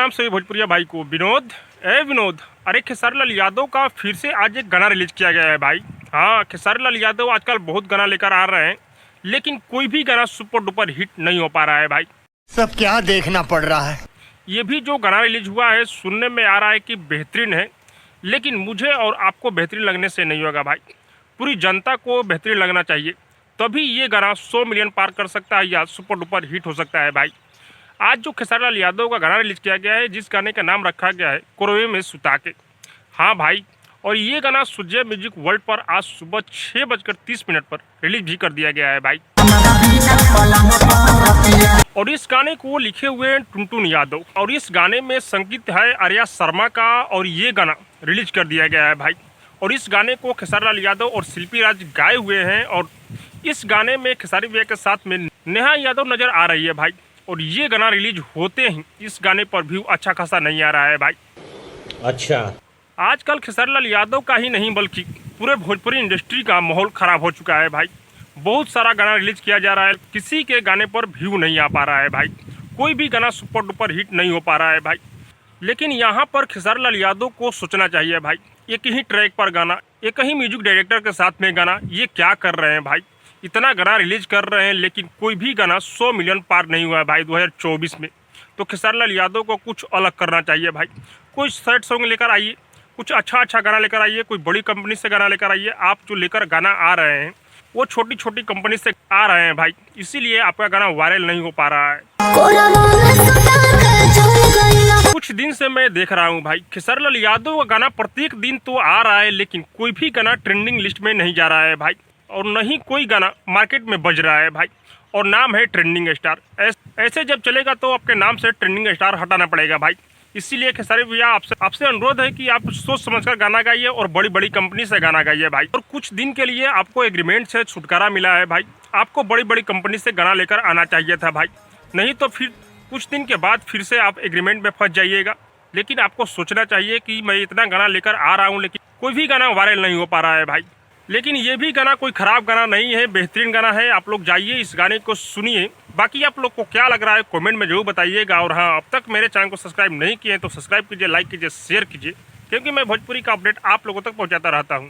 प्रणाम सभी भोजपुरिया भाई को। विनोद, अरे खेसारी लाल यादव का फिर से आज एक गाना रिलीज किया गया है भाई। हाँ, खेसारी लाल यादव आजकल बहुत गाना लेकर आ रहे हैं, लेकिन कोई भी गाना सुपर डुपर हिट नहीं हो पा रहा है भाई। सब क्या देखना पड़ रहा है। ये भी जो गाना रिलीज हुआ है सुनने में आ रहा है कि बेहतरीन है, लेकिन मुझे और आपको बेहतरीन लगने से नहीं होगा भाई। पूरी जनता को बेहतरीन लगना चाहिए, तभी ये गाना 100 मिलियन पार कर सकता है या सुपर डुपर हिट हो सकता है भाई। आज जो खेसारी लाल यादव का गाना रिलीज किया गया है, जिस गाने का नाम रखा गया है कोरवे में सुता के। हाँ भाई, और ये गाना सुजय म्यूजिक वर्ल्ड पर आज सुबह 6:30 पर रिलीज भी कर दिया गया है भाई। और इस गाने को लिखे हुए हैं टुनटुन यादव, और इस गाने में संगीत है आर्या शर्मा का, और ये गाना रिलीज कर दिया गया है भाई। और इस गाने को खेसारी लाल यादव और शिल्पी राज गाए हुए हैं, और इस गाने में खेसारी भैया के साथ में नेहा यादव नजर आ रही है भाई। और ये गाना रिलीज होते ही इस गाने पर व्यू अच्छा खासा नहीं आ रहा है भाई। अच्छा, आजकल खेसारी लाल यादव का ही नहीं बल्कि पूरे भोजपुरी इंडस्ट्री का माहौल खराब हो चुका है भाई। बहुत सारा गाना रिलीज किया जा रहा है, किसी के गाने पर व्यू नहीं आ पा रहा है भाई। कोई भी गाना सुपर डुपर हिट नहीं हो पा रहा है भाई। लेकिन यहाँ पर खेसारी लाल यादव को सोचना चाहिए भाई, एक ही ट्रैक पर गाना, एक ही म्यूजिक डायरेक्टर के साथ में गाना, ये क्या कर रहे हैं भाई। इतना गाना रिलीज कर रहे हैं, लेकिन कोई भी गाना 100 मिलियन पार नहीं हुआ है भाई 2024 में। तो खेसारी लाल यादव को कुछ अलग करना चाहिए भाई। कोई सैड सॉन्ग लेकर आइए, कुछ अच्छा गाना लेकर आइए, कोई बड़ी कंपनी से गाना लेकर आइए। आप जो लेकर गाना आ रहे हैं वो छोटी छोटी कंपनी से आ रहे हैं भाई, इसीलिए आपका गाना वायरल नहीं हो पा रहा है। कुछ दिन से मैं देख रहा हूँ भाई, खेसारी लाल यादव का गाना प्रत्येक दिन तो आ रहा है, लेकिन कोई भी गाना ट्रेंडिंग लिस्ट में नहीं जा रहा है भाई, और न ही कोई गाना मार्केट में बज रहा है भाई। और नाम है ट्रेंडिंग स्टार। ऐसे जब चलेगा तो आपके नाम से ट्रेंडिंग स्टार हटाना पड़ेगा भाई। इसीलिए खेसारी भैया आपसे अनुरोध है कि आप सोच समझकर गाना गाइए और बड़ी बड़ी कंपनी से गाना गाइए भाई। और कुछ दिन के लिए आपको एग्रीमेंट से छुटकारा मिला है भाई, आपको बड़ी बड़ी कंपनी से गाना लेकर आना चाहिए था भाई। नहीं तो फिर कुछ दिन के बाद फिर से आप एग्रीमेंट में फंस जाइएगा। लेकिन आपको सोचना चाहिए कि मैं इतना गाना लेकर आ रहा हूँ, लेकिन कोई भी गाना वायरल नहीं हो पा रहा है भाई। लेकिन ये भी गाना कोई ख़राब गाना नहीं है, बेहतरीन गाना है। आप लोग जाइए, इस गाने को सुनिए। बाकी आप लोग को क्या लग रहा है कमेंट में जरूर बताइएगा। और हाँ, अब तक मेरे चैनल को सब्सक्राइब नहीं किए हैं तो सब्सक्राइब कीजिए, लाइक कीजिए, शेयर कीजिए, क्योंकि मैं भोजपुरी का अपडेट आप लोगों तक पहुंचाता रहता हूँ।